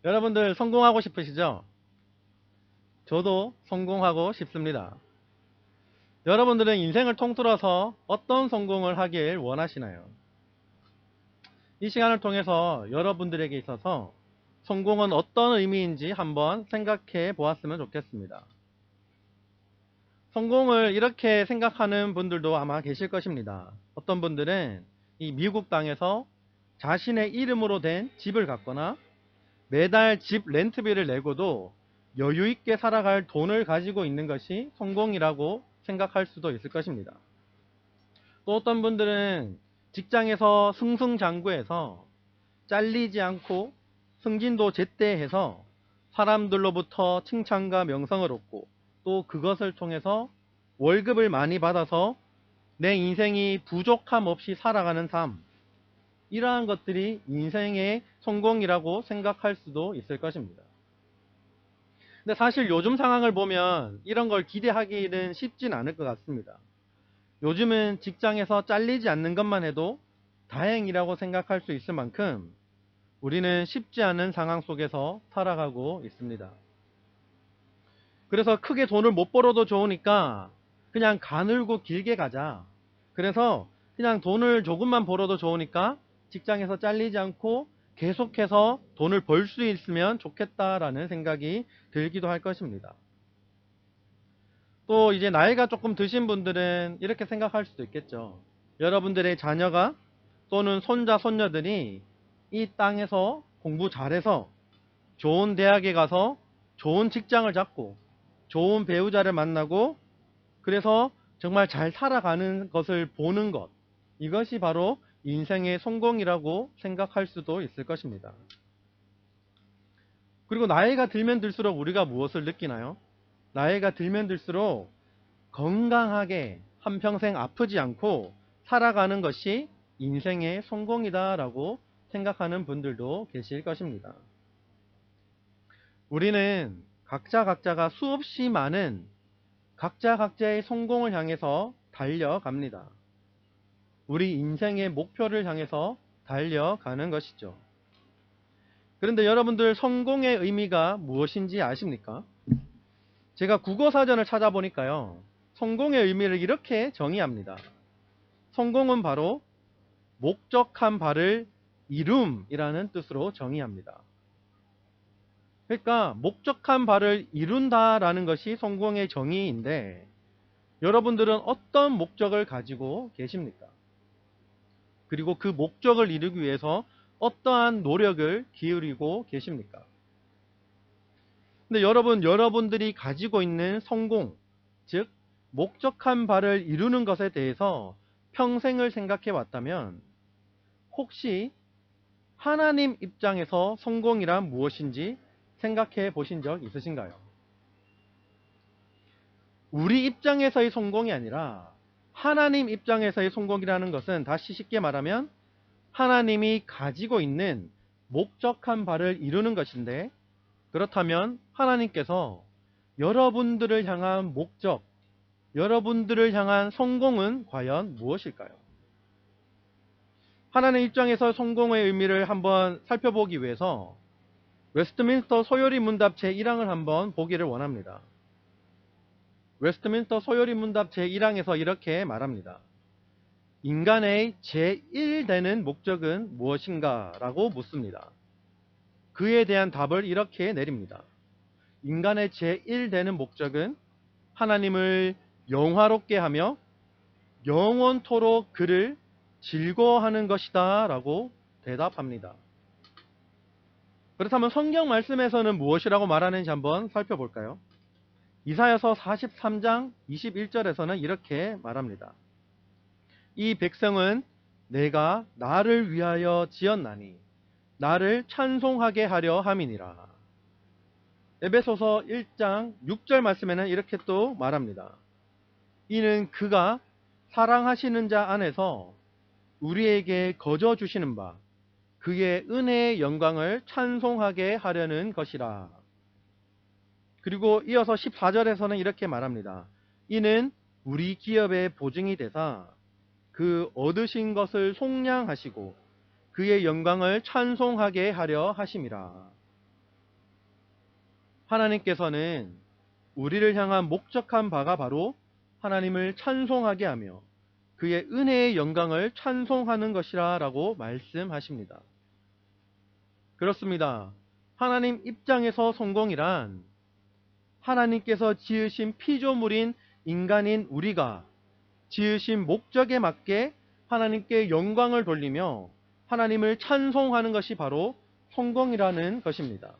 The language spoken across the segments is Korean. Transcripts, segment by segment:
여러분들 성공하고 싶으시죠? 저도 성공하고 싶습니다. 여러분들은 인생을 통틀어서 어떤 성공을 하길 원하시나요? 이 시간을 통해서 여러분들에게 있어서 성공은 어떤 의미인지 한번 생각해 보았으면 좋겠습니다. 성공을 이렇게 생각하는 분들도 아마 계실 것입니다. 어떤 분들은 이 미국 땅에서 자신의 이름으로 된 집을 갖거나 매달 집 렌트비를 내고도 여유있게 살아갈 돈을 가지고 있는 것이 성공이라고 생각할 수도 있을 것입니다. 또 어떤 분들은 직장에서 승승장구해서 잘리지 않고 승진도 제때해서 사람들로부터 칭찬과 명성을 얻고 또 그것을 통해서 월급을 많이 받아서 내 인생이 부족함 없이 살아가는 삶, 이러한 것들이 인생의 성공이라고 생각할 수도 있을 것입니다. 근데 사실 요즘 상황을 보면 이런 걸 기대하기는 쉽진 않을 것 같습니다. 요즘은 직장에서 잘리지 않는 것만 해도 다행이라고 생각할 수 있을 만큼 우리는 쉽지 않은 상황 속에서 살아가고 있습니다. 그래서 크게 돈을 못 벌어도 좋으니까 그냥 가늘고 길게 가자. 그래서 그냥 돈을 조금만 벌어도 좋으니까 직장에서 잘리지 않고 계속해서 돈을 벌 수 있으면 좋겠다라는 생각이 들기도 할 것입니다. 또 이제 나이가 조금 드신 분들은 이렇게 생각할 수도 있겠죠. 여러분들의 자녀가 또는 손자, 손녀들이 이 땅에서 공부 잘해서 좋은 대학에 가서 좋은 직장을 잡고 좋은 배우자를 만나고 그래서 정말 잘 살아가는 것을 보는 것, 이것이 바로 인생의 성공이라고 생각할 수도 있을 것입니다. 그리고 나이가 들면 들수록 우리가 무엇을 느끼나요? 나이가 들면 들수록 건강하게 한평생 아프지 않고 살아가는 것이 인생의 성공이다 라고 생각하는 분들도 계실 것입니다. 우리는 각자가 수없이 많은 각자의 성공을 향해서 달려갑니다. 우리 인생의 목표를 향해서 달려가는 것이죠. 그런데 여러분들 성공의 의미가 무엇인지 아십니까? 제가 국어사전을 찾아보니까요. 성공의 의미를 이렇게 정의합니다. 성공은 바로 목적한 바를 이룸이라는 뜻으로 정의합니다. 그러니까 목적한 바를 이룬다라는 것이 성공의 정의인데 여러분들은 어떤 목적을 가지고 계십니까? 그리고 그 목적을 이루기 위해서 어떠한 노력을 기울이고 계십니까? 근데 여러분들이 가지고 있는 성공, 즉 목적한 바를 이루는 것에 대해서 평생을 생각해 왔다면 혹시 하나님 입장에서 성공이란 무엇인지 생각해 보신 적 있으신가요? 우리 입장에서의 성공이 아니라 하나님 입장에서의 성공이라는 것은 다시 쉽게 말하면 하나님이 가지고 있는 목적한 바를 이루는 것인데 그렇다면 하나님께서 여러분들을 향한 목적, 여러분들을 향한 성공은 과연 무엇일까요? 하나님 입장에서 성공의 의미를 한번 살펴보기 위해서 웨스트민스터 소요리 문답 제1항을 한번 보기를 원합니다. 웨스트민스터 소요리 문답 제1항에서 이렇게 말합니다. 인간의 제1되는 목적은 무엇인가? 라고 묻습니다. 그에 대한 답을 이렇게 내립니다. 인간의 제1되는 목적은 하나님을 영화롭게 하며 영원토록 그를 즐거워하는 것이다 라고 대답합니다. 그렇다면 성경 말씀에서는 무엇이라고 말하는지 한번 살펴볼까요? 이사야서 43장 21절에서는 이렇게 말합니다. 이 백성은 내가 나를 위하여 지었나니 나를 찬송하게 하려 함이니라. 에베소서 1장 6절 말씀에는 이렇게 또 말합니다. 이는 그가 사랑하시는 자 안에서 우리에게 거저 주시는 바 그의 은혜의 영광을 찬송하게 하려는 것이라. 그리고 이어서 14절에서는 이렇게 말합니다. 이는 우리 기업의 보증이 되사 그 얻으신 것을 속량하시고 그의 영광을 찬송하게 하려 하심이라. 하나님께서는 우리를 향한 목적한 바가 바로 하나님을 찬송하게 하며 그의 은혜의 영광을 찬송하는 것이라 라고 말씀하십니다. 그렇습니다. 하나님 입장에서 성공이란 하나님께서 지으신 피조물인 인간인 우리가 지으신 목적에 맞게 하나님께 영광을 돌리며 하나님을 찬송하는 것이 바로 성공이라는 것입니다.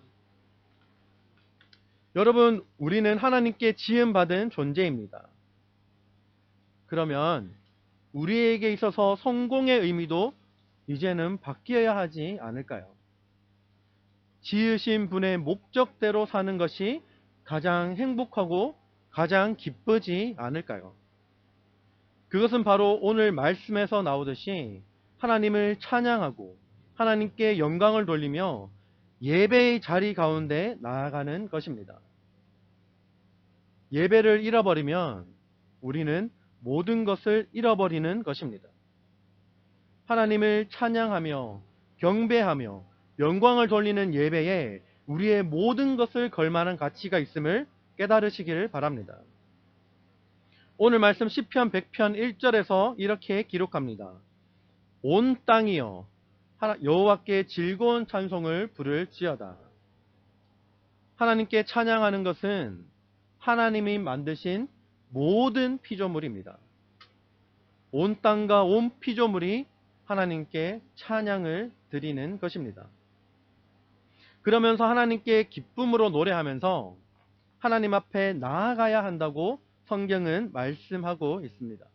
여러분, 우리는 하나님께 지음받은 존재입니다. 그러면 우리에게 있어서 성공의 의미도 이제는 바뀌어야 하지 않을까요? 지으신 분의 목적대로 사는 것이 가장 행복하고 가장 기쁘지 않을까요? 그것은 바로 오늘 말씀에서 나오듯이 하나님을 찬양하고 하나님께 영광을 돌리며 예배의 자리 가운데 나아가는 것입니다. 예배를 잃어버리면 우리는 모든 것을 잃어버리는 것입니다. 하나님을 찬양하며 경배하며 영광을 돌리는 예배에 우리의 모든 것을 걸 만한 가치가 있음을 깨달으시기를 바랍니다. 오늘 말씀 시편 100편 1절에서 이렇게 기록합니다. 온 땅이여 여호와께 즐거운 찬송을 부를지어다. 하나님께 찬양하는 것은 하나님이 만드신 모든 피조물입니다. 온 땅과 온 피조물이 하나님께 찬양을 드리는 것입니다. 그러면서 하나님께 기쁨으로 노래하면서 하나님 앞에 나아가야 한다고 성경은 말씀하고 있습니다.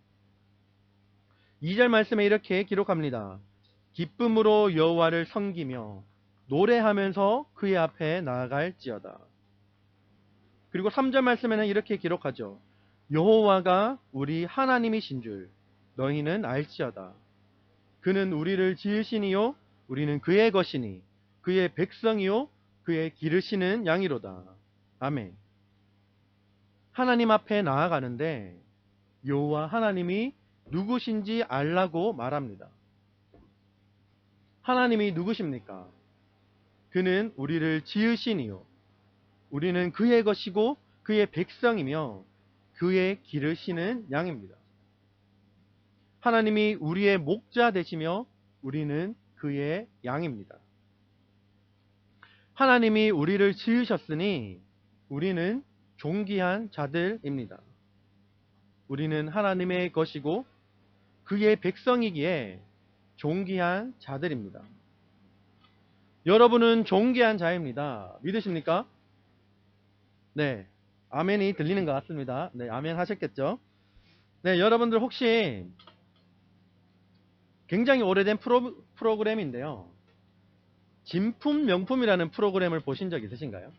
2절 말씀에 이렇게 기록합니다. 기쁨으로 여호와를 섬기며 노래하면서 그의 앞에 나아갈지어다. 그리고 3절 말씀에는 이렇게 기록하죠. 여호와가 우리 하나님이신 줄 너희는 알지어다. 그는 우리를 지으시니요 우리는 그의 것이니 그의 백성이요 그의 기르시는 양이로다. 아멘. 하나님 앞에 나아가는데 여호와 하나님이 누구신지 알라고 말합니다. 하나님이 누구십니까? 그는 우리를 지으시니요 우리는 그의 것이고 그의 백성이며 그의 기르시는 양입니다. 하나님이 우리의 목자 되시며 우리는 그의 양입니다. 하나님이 우리를 지으셨으니 우리는 존귀한 자들입니다. 우리는 하나님의 것이고 그의 백성이기에 존귀한 자들입니다. 여러분은 존귀한 자입니다. 믿으십니까? 네, 아멘이 들리는 것 같습니다. 네, 아멘 하셨겠죠? 네, 여러분들 혹시 굉장히 오래된 프로그램인데요. 진품 명품이라는 프로그램을 보신 적 있으신가요?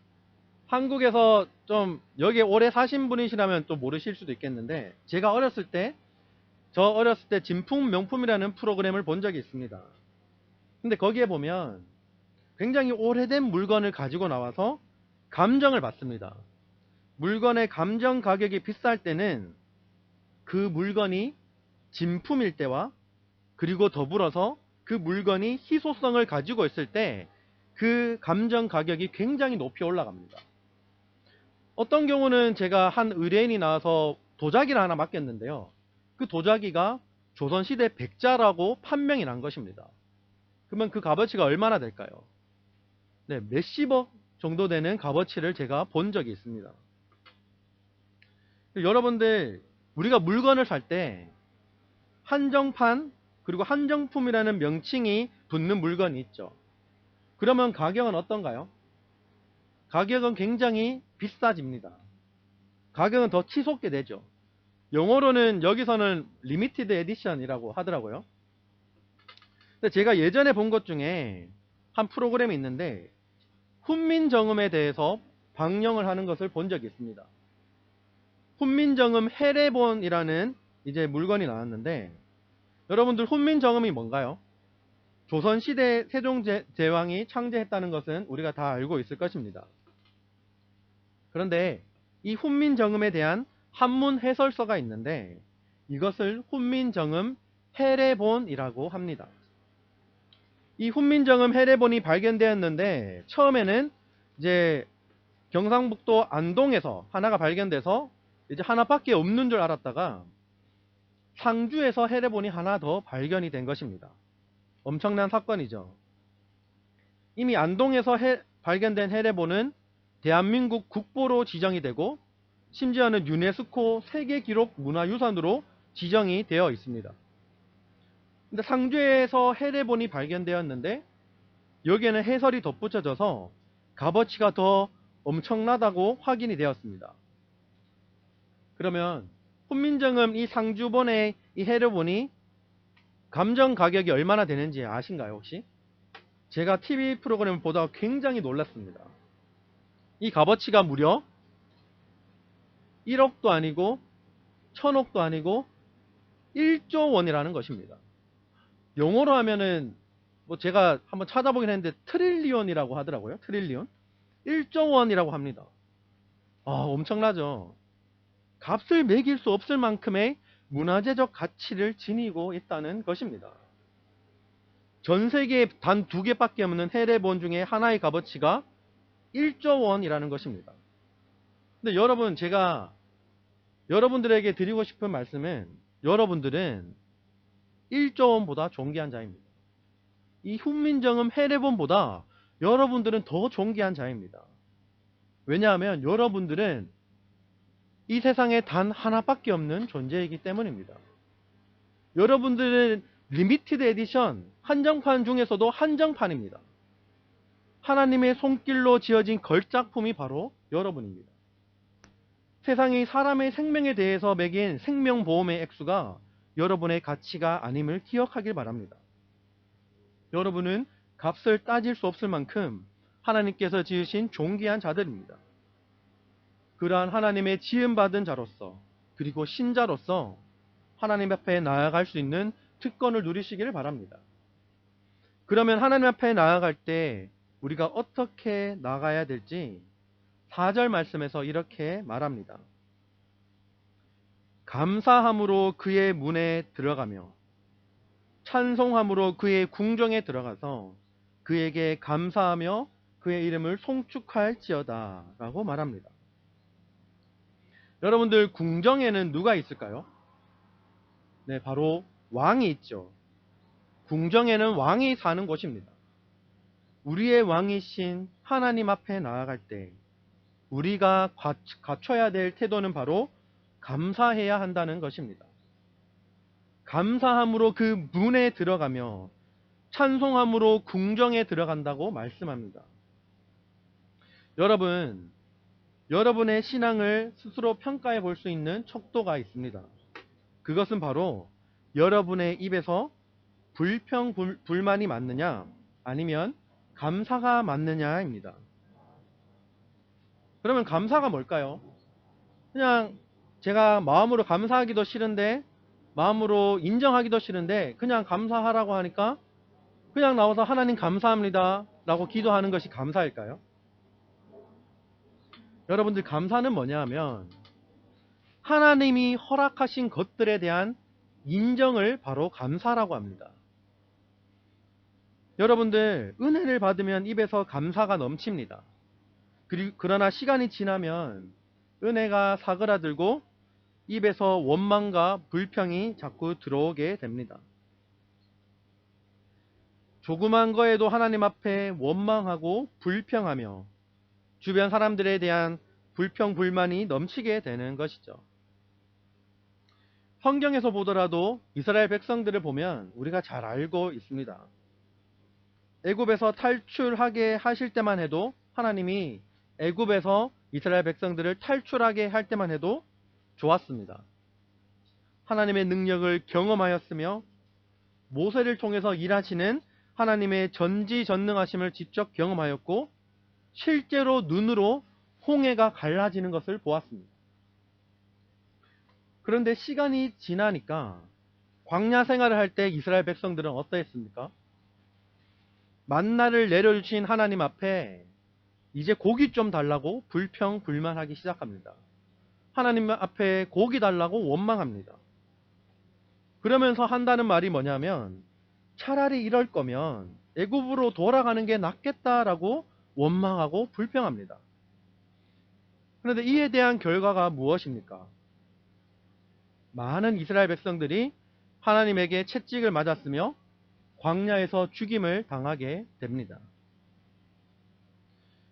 한국에서 좀 여기에 오래 사신 분이시라면 또 모르실 수도 있겠는데 제가 어렸을 때 진품 명품이라는 프로그램을 본 적이 있습니다. 근데 거기에 보면 굉장히 오래된 물건을 가지고 나와서 감정을 받습니다. 물건의 감정 가격이 비쌀 때는 그 물건이 진품일 때와 그리고 더불어서 그 물건이 희소성을 가지고 있을 때 그 감정 가격이 굉장히 높이 올라갑니다. 어떤 경우는 제가 한 의뢰인이 나와서 도자기를 하나 맡겼는데요. 그 도자기가 조선시대 백자라고 판명이 난 것입니다. 그러면 그 값어치가 얼마나 될까요? 네, 몇십억 정도 되는 값어치를 제가 본 적이 있습니다. 여러분들, 우리가 물건을 살 때 한정판 그리고 한정품이라는 명칭이 붙는 물건이 있죠. 그러면 가격은 어떤가요? 가격은 굉장히 비싸집니다. 가격은 더 치솟게 되죠. 영어로는 여기서는 리미티드 에디션이라고 하더라고요. 근데 제가 예전에 본 것 중에 한 프로그램이 있는데 훈민정음에 대해서 방영을 하는 것을 본 적이 있습니다. 훈민정음 해례본이라는 이제 물건이 나왔는데 여러분들 훈민정음이 뭔가요? 조선시대 세종제왕이 창제했다는 것은 우리가 다 알고 있을 것입니다. 그런데 이 훈민정음에 대한 한문 해설서가 있는데 이것을 훈민정음 해례본이라고 합니다. 이 훈민정음 해례본이 발견되었는데 처음에는 이제 경상북도 안동에서 하나가 발견돼서 이제 하나밖에 없는 줄 알았다가 상주에서 해례본이 하나 더 발견이 된 것입니다. 엄청난 사건이죠. 이미 안동에서 발견된 해례본은 대한민국 국보로 지정이 되고 심지어는 유네스코 세계기록 문화유산으로 지정이 되어 있습니다. 근데 상주에서 해례본이 발견되었는데 여기에는 해설이 덧붙여져서 값어치가 더 엄청나다고 확인이 되었습니다. 그러면 훈민정음 이 상주본의 이 해례본이 감정 가격이 얼마나 되는지 아신가요 혹시? 제가 TV 프로그램을 보다가 굉장히 놀랐습니다. 이 값어치가 무려 1억도 아니고 1000억도 아니고 1조 원이라는 것입니다. 영어로 하면은 뭐 제가 한번 찾아보긴 했는데 트릴리온이라고 하더라고요. 트릴리온. 1조 원이라고 합니다. 엄청나죠. 값을 매길 수 없을 만큼의 문화재적 가치를 지니고 있다는 것입니다. 전 세계에 단 2개밖에 없는 해례본 중에 하나의 값어치가 1조 원이라는 것입니다. 근데 여러분, 제가 여러분들에게 드리고 싶은 말씀은 여러분들은 1조 원보다 존귀한 자입니다. 이 훈민정음 해례본보다 여러분들은 더 존귀한 자입니다. 왜냐하면 여러분들은 이 세상에 단 하나밖에 없는 존재이기 때문입니다. 여러분들은 리미티드 에디션 한정판 중에서도 한정판입니다. 하나님의 손길로 지어진 걸작품이 바로 여러분입니다. 세상이 사람의 생명에 대해서 매긴 생명보험의 액수가 여러분의 가치가 아님을 기억하길 바랍니다. 여러분은 값을 따질 수 없을 만큼 하나님께서 지으신 존귀한 자들입니다. 그러한 하나님의 지음받은 자로서 그리고 신자로서 하나님 앞에 나아갈 수 있는 특권을 누리시기를 바랍니다. 그러면 하나님 앞에 나아갈 때 우리가 어떻게 나가야 될지 4절 말씀에서 이렇게 말합니다. 감사함으로 그의 문에 들어가며 찬송함으로 그의 궁정에 들어가서 그에게 감사하며 그의 이름을 송축할지어다 라고 말합니다. 여러분들, 궁정에는 누가 있을까요? 네, 바로 왕이 있죠. 궁정에는 왕이 사는 곳입니다. 우리의 왕이신 하나님 앞에 나아갈 때 우리가 갖춰야 될 태도는 바로 감사해야 한다는 것입니다. 감사함으로 그 문에 들어가며 찬송함으로 궁정에 들어간다고 말씀합니다. 여러분, 여러분의 신앙을 스스로 평가해 볼 수 있는 척도가 있습니다. 그것은 바로 여러분의 입에서 불평, 불만이 맞느냐 아니면 감사가 맞느냐입니다. 그러면 감사가 뭘까요? 그냥 제가 마음으로 감사하기도 싫은데, 마음으로 인정하기도 싫은데 그냥 감사하라고 하니까 그냥 나와서 하나님 감사합니다 라고 기도하는 것이 감사일까요? 여러분들, 감사는 뭐냐 하면 하나님이 허락하신 것들에 대한 인정을 바로 감사라고 합니다. 여러분들, 은혜를 받으면 입에서 감사가 넘칩니다. 그러나 시간이 지나면 은혜가 사그라들고 입에서 원망과 불평이 자꾸 들어오게 됩니다. 조그만 거에도 하나님 앞에 원망하고 불평하며 주변 사람들에 대한 불평, 불만이 넘치게 되는 것이죠. 성경에서 보더라도 이스라엘 백성들을 보면 우리가 잘 알고 있습니다. 애굽에서 탈출하게 하실 때만 해도 하나님이 애굽에서 이스라엘 백성들을 탈출하게 할 때만 해도 좋았습니다. 하나님의 능력을 경험하였으며 모세를 통해서 일하시는 하나님의 전지전능하심을 직접 경험하였고 실제로 눈으로 홍해가 갈라지는 것을 보았습니다. 그런데 시간이 지나니까 광야 생활을 할 때 이스라엘 백성들은 어떠했습니까? 만나를 내려주신 하나님 앞에 이제 고기 좀 달라고 불평, 불만하기 시작합니다. 하나님 앞에 고기 달라고 원망합니다. 그러면서 한다는 말이 뭐냐면 차라리 이럴 거면 애굽으로 돌아가는 게 낫겠다라고 원망하고 불평합니다. 그런데 이에 대한 결과가 무엇입니까? 많은 이스라엘 백성들이 하나님에게 채찍을 맞았으며 광야에서 죽임을 당하게 됩니다.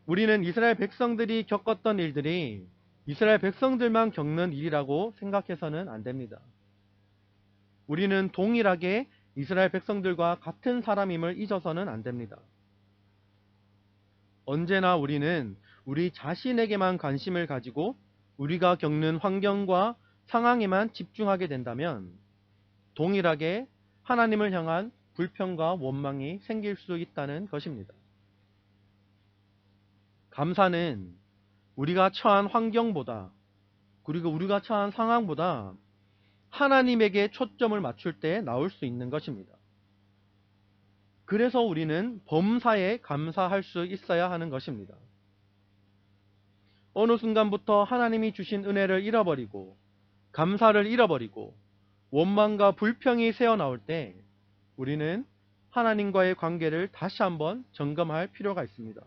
우리는 이스라엘 백성들이 겪었던 일들이 이스라엘 백성들만 겪는 일이라고 생각해서는 안 됩니다. 우리는 동일하게 이스라엘 백성들과 같은 사람임을 잊어서는 안 됩니다. 언제나 우리는 우리 자신에게만 관심을 가지고 우리가 겪는 환경과 상황에만 집중하게 된다면 동일하게 하나님을 향한 불평과 원망이 생길 수 있다는 것입니다. 감사는 우리가 처한 환경보다, 그리고 우리가 처한 상황보다 하나님에게 초점을 맞출 때 나올 수 있는 것입니다. 그래서 우리는 범사에 감사할 수 있어야 하는 것입니다. 어느 순간부터 하나님이 주신 은혜를 잃어버리고 감사를 잃어버리고 원망과 불평이 새어나올 때 우리는 하나님과의 관계를 다시 한번 점검할 필요가 있습니다.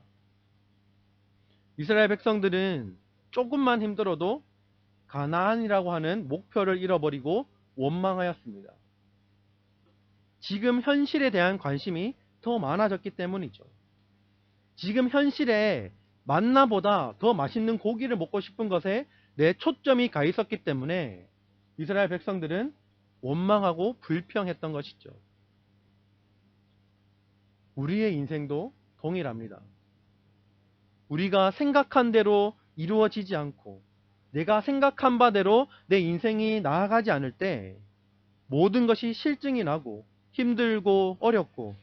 이스라엘 백성들은 조금만 힘들어도 가나안이라고 하는 목표를 잃어버리고 원망하였습니다. 지금 현실에 대한 관심이 더 많아졌기 때문이죠. 지금 현실에 만나보다 더 맛있는 고기를 먹고 싶은 것에 내 초점이 가 있었기 때문에 이스라엘 백성들은 원망하고 불평했던 것이죠. 우리의 인생도 동일합니다. 우리가 생각한 대로 이루어지지 않고 내가 생각한 바대로 내 인생이 나아가지 않을 때 모든 것이 실증이 나고 힘들고 어렵고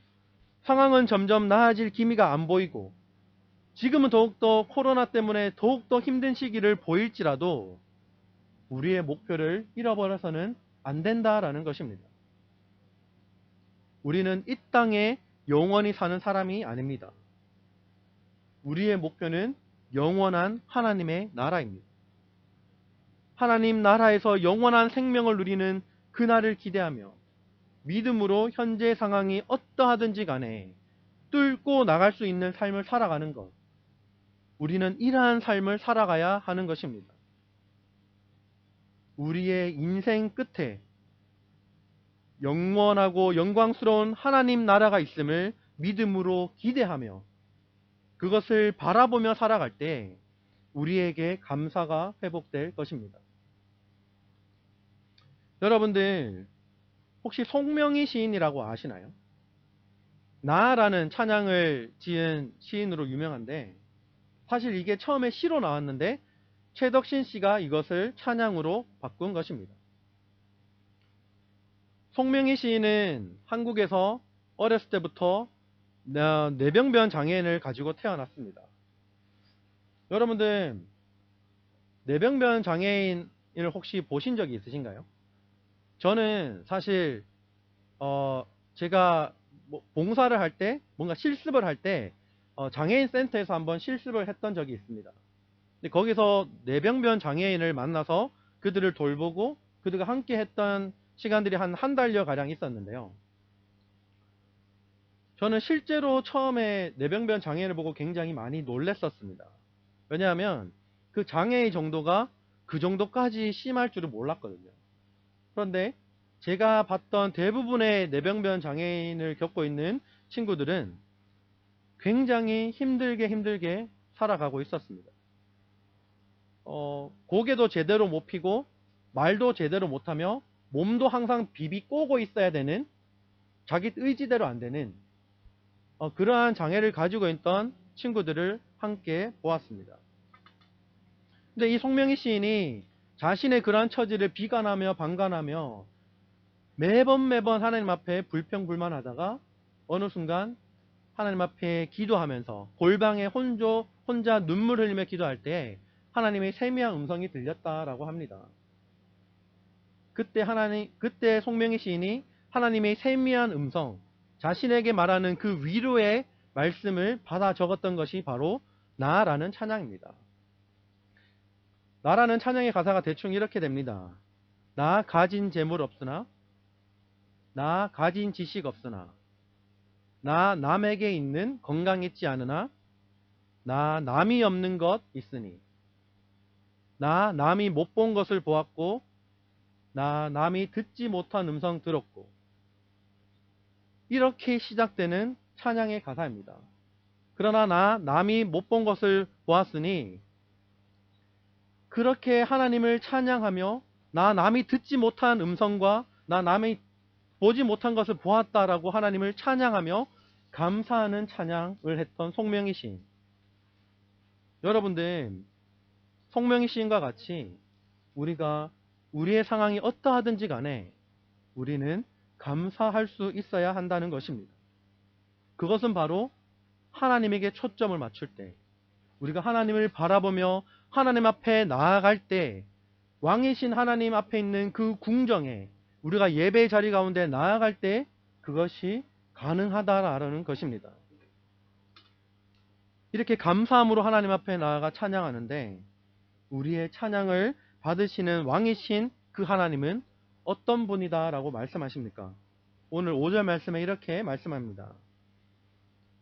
상황은 점점 나아질 기미가 안 보이고 지금은 더욱더 코로나 때문에 더욱더 힘든 시기를 보일지라도 우리의 목표를 잃어버려서는 안 된다라는 것입니다. 우리는 이 땅에 영원히 사는 사람이 아닙니다. 우리의 목표는 영원한 하나님의 나라입니다. 하나님 나라에서 영원한 생명을 누리는 그날을 기대하며 믿음으로 현재 상황이 어떠하든지 간에 뚫고 나갈 수 있는 삶을 살아가는 것. 우리는 이러한 삶을 살아가야 하는 것입니다. 우리의 인생 끝에 영원하고 영광스러운 하나님 나라가 있음을 믿음으로 기대하며 그것을 바라보며 살아갈 때 우리에게 감사가 회복될 것입니다. 여러분들 혹시 송명희 시인이라고 아시나요? 나라는 찬양을 지은 시인으로 유명한데 사실 이게 처음에 시로 나왔는데 최덕신 씨가 이것을 찬양으로 바꾼 것입니다. 송명희 시인은 한국에서 어렸을 때부터 뇌병변 장애인을 가지고 태어났습니다. 여러분들 뇌병변 장애인을 혹시 보신 적이 있으신가요? 저는 사실 제가 봉사를 할 때 뭔가 실습을 할 때 장애인 센터에서 한번 실습을 했던 적이 있습니다. 근데 거기서 뇌병변 장애인을 만나서 그들을 돌보고 그들과 함께 했던 시간들이 한 달여 가량 있었는데요. 저는 실제로 처음에 뇌병변 장애인을 보고 굉장히 많이 놀랐었습니다. 왜냐하면 그 장애의 정도가 그 정도까지 심할 줄은 몰랐거든요. 그런데 제가 봤던 대부분의 뇌병변 장애인을 겪고 있는 친구들은 굉장히 힘들게 살아가고 있었습니다. 고개도 제대로 못 펴고 말도 제대로 못하며 몸도 항상 비비 꼬고 있어야 되는 자기 의지대로 안 되는 그러한 장애를 가지고 있던 친구들을 함께 보았습니다. 근데 이 송명희 시인이 자신의 그러한 처지를 비관하며 방관하며 매번 하나님 앞에 불평불만하다가 어느 순간 하나님 앞에 기도하면서 골방에 혼자 눈물 흘리며 기도할 때 하나님의 세미한 음성이 들렸다라고 합니다. 그때 송명희 시인이 하나님의 세미한 음성, 자신에게 말하는 그 위로의 말씀을 받아 적었던 것이 바로 나라는 찬양입니다. 나라는 찬양의 가사가 대충 이렇게 됩니다. 나 가진 재물 없으나, 나 가진 지식 없으나, 나 남에게 있는 건강 있지 않으나, 나 남이 없는 것 있으니, 나 남이 못 본 것을 보았고 나 남이 듣지 못한 음성 들었고 이렇게 시작되는 찬양의 가사입니다. 그러나 나 남이 못 본 것을 보았으니 그렇게 하나님을 찬양하며 나 남이 듣지 못한 음성과 나 남이 보지 못한 것을 보았다라고 하나님을 찬양하며 감사하는 찬양을 했던 송명희 시인. 여러분들, 송명희 시인과 같이 우리가 우리의 상황이 어떠하든지 간에 우리는 감사할 수 있어야 한다는 것입니다. 그것은 바로 하나님에게 초점을 맞출 때, 우리가 하나님을 바라보며 하나님 앞에 나아갈 때, 왕이신 하나님 앞에 있는 그 궁정에 우리가 예배의 자리 가운데 나아갈 때 그것이 가능하다라는 것입니다. 이렇게 감사함으로 하나님 앞에 나아가 찬양하는데 우리의 찬양을 받으시는 왕이신 그 하나님은 어떤 분이다 라고 말씀하십니까? 오늘 5절 말씀에 이렇게 말씀합니다.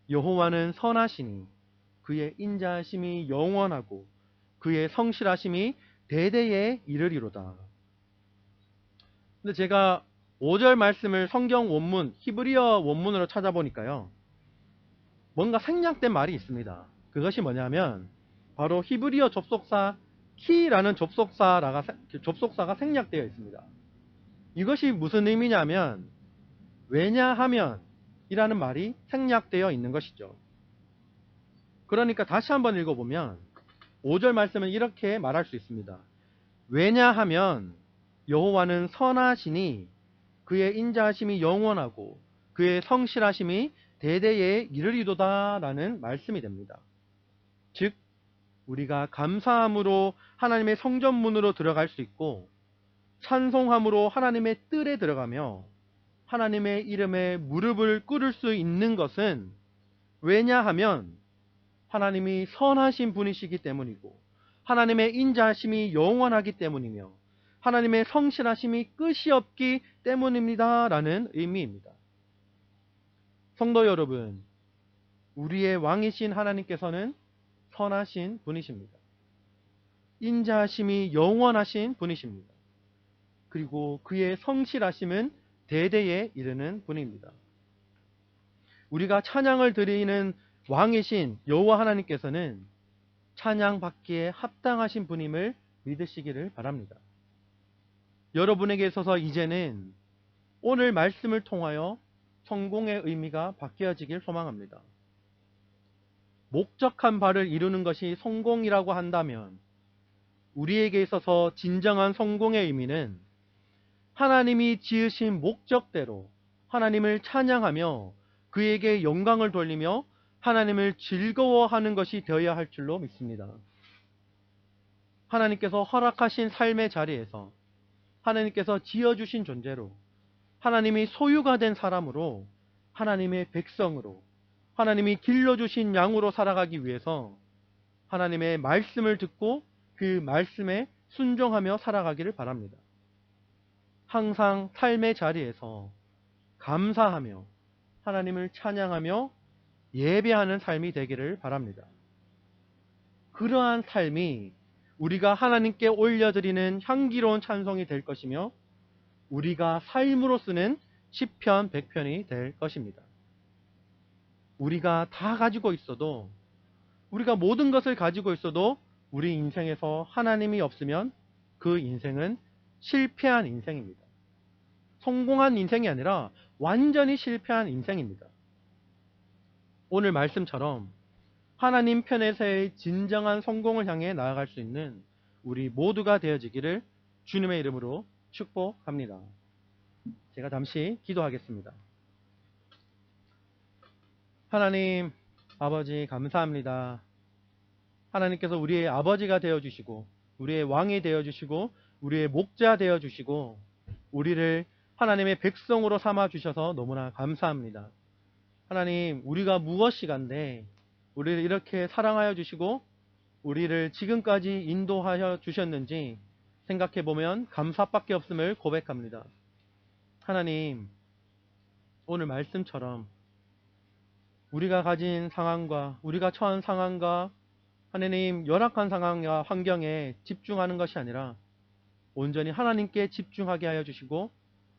여호와는 선하시니 그의 인자하심이 영원하고 그의 성실하심이 대대에 이르리로다. 근데 제가 5절 말씀을 성경 원문, 히브리어 원문으로 찾아보니까요. 뭔가 생략된 말이 있습니다. 그것이 뭐냐면 바로 히브리어 접속사 키라는 접속사가 생략되어 있습니다. 이것이 무슨 의미냐면 왜냐하면 이라는 말이 생략되어 있는 것이죠. 그러니까 다시 한번 읽어보면 5절 말씀은 이렇게 말할 수 있습니다. 왜냐하면 여호와는 선하시니 그의 인자하심이 영원하고 그의 성실하심이 대대에 이르리도다 라는 말씀이 됩니다. 즉 우리가 감사함으로 하나님의 성전문으로 들어갈 수 있고 찬송함으로 하나님의 뜰에 들어가며 하나님의 이름에 무릎을 꿇을 수 있는 것은 왜냐하면 하나님이 선하신 분이시기 때문이고 하나님의 인자하심이 영원하기 때문이며 하나님의 성실하심이 끝이 없기 때문입니다 라는 의미입니다. 성도 여러분, 우리의 왕이신 하나님께서는 선하신 분이십니다. 인자하심이 영원하신 분이십니다. 그리고 그의 성실하심은 대대에 이르는 분입니다. 우리가 찬양을 드리는 왕이신 여호와 하나님께서는 찬양받기에 합당하신 분임을 믿으시기를 바랍니다. 여러분에게 있어서 이제는 오늘 말씀을 통하여 성공의 의미가 바뀌어지길 소망합니다. 목적한 바를 이루는 것이 성공이라고 한다면 우리에게 있어서 진정한 성공의 의미는 하나님이 지으신 목적대로 하나님을 찬양하며 그에게 영광을 돌리며 하나님을 즐거워하는 것이 되어야 할 줄로 믿습니다. 하나님께서 허락하신 삶의 자리에서 하나님께서 지어주신 존재로 하나님이 소유가 된 사람으로 하나님의 백성으로 하나님이 길러주신 양으로 살아가기 위해서 하나님의 말씀을 듣고 그 말씀에 순종하며 살아가기를 바랍니다. 항상 삶의 자리에서 감사하며 하나님을 찬양하며 예배하는 삶이 되기를 바랍니다. 그러한 삶이 우리가 하나님께 올려드리는 향기로운 찬송이 될 것이며 우리가 삶으로 쓰는 시편 100편이 될 것입니다. 우리가 다 가지고 있어도 우리가 모든 것을 가지고 있어도 우리 인생에서 하나님이 없으면 그 인생은 실패한 인생입니다. 성공한 인생이 아니라 완전히 실패한 인생입니다. 오늘 말씀처럼 하나님 편에서의 진정한 성공을 향해 나아갈 수 있는 우리 모두가 되어지기를 주님의 이름으로 축복합니다. 제가 잠시 기도하겠습니다. 하나님 아버지 감사합니다. 하나님께서 우리의 아버지가 되어주시고 우리의 왕이 되어주시고 우리의 목자 되어주시고 우리를 하나님의 백성으로 삼아주셔서 너무나 감사합니다. 하나님 우리가 무엇이간데 우리를 이렇게 사랑하여 주시고 우리를 지금까지 인도하여 주셨는지 생각해보면 감사밖에 없음을 고백합니다. 하나님 오늘 말씀처럼 우리가 가진 상황과 우리가 처한 상황과 하나님 열악한 상황과 환경에 집중하는 것이 아니라 온전히 하나님께 집중하게 하여 주시고,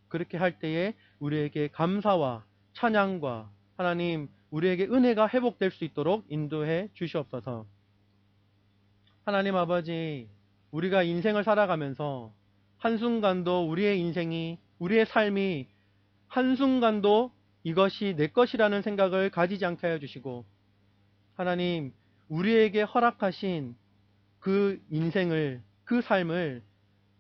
그렇게 할 때에 우리에게 감사와 찬양과 하나님 우리에게 은혜가 회복될 수 있도록 인도해 주시옵소서. 하나님 아버지, 우리가 인생을 살아가면서 한순간도 우리의 인생이, 우리의 삶이 한순간도 이것이 내 것이라는 생각을 가지지 않게 하여 주시고, 하나님 우리에게 허락하신 그 인생을, 그 삶을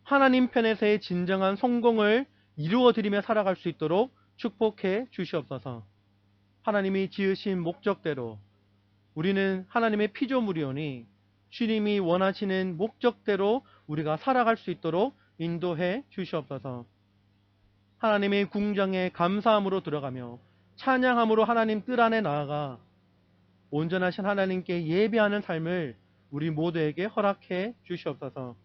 하나님 편에서의 진정한 성공을 이루어 드리며 살아갈 수 있도록 축복해 주시옵소서. 하나님이 지으신 목적대로 우리는 하나님의 피조물이오니 주님이 원하시는 목적대로 우리가 살아갈 수 있도록 인도해 주시옵소서. 하나님의 궁정에 감사함으로 들어가며 찬양함으로 하나님 뜰 안에 나아가 온전하신 하나님께 예배하는 삶을 우리 모두에게 허락해 주시옵소서.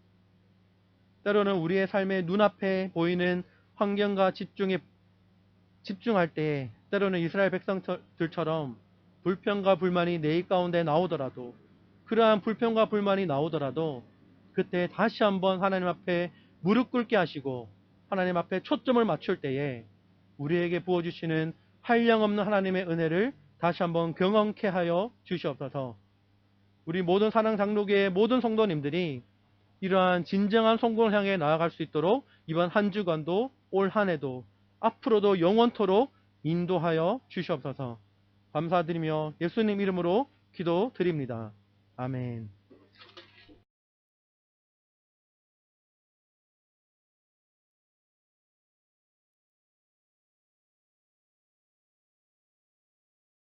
때로는 우리의 삶의 눈앞에 보이는 환경과 집중할 때, 때로는 이스라엘 백성들처럼 불평과 불만이 내 가운데 나오더라도, 그러한 불평과 불만이 나오더라도 그때 다시 한번 하나님 앞에 무릎 꿇게 하시고 하나님 앞에 초점을 맞출 때에 우리에게 부어주시는 한량없는 하나님의 은혜를 다시 한번 경험케 하여 주시옵소서. 우리 모든 사랑장로교의 모든 성도님들이 이러한 진정한 성공을 향해 나아갈 수 있도록 이번 한 주간도, 올 한 해도, 앞으로도 영원토록 인도하여 주시옵소서. 감사드리며 예수님 이름으로 기도드립니다. 아멘.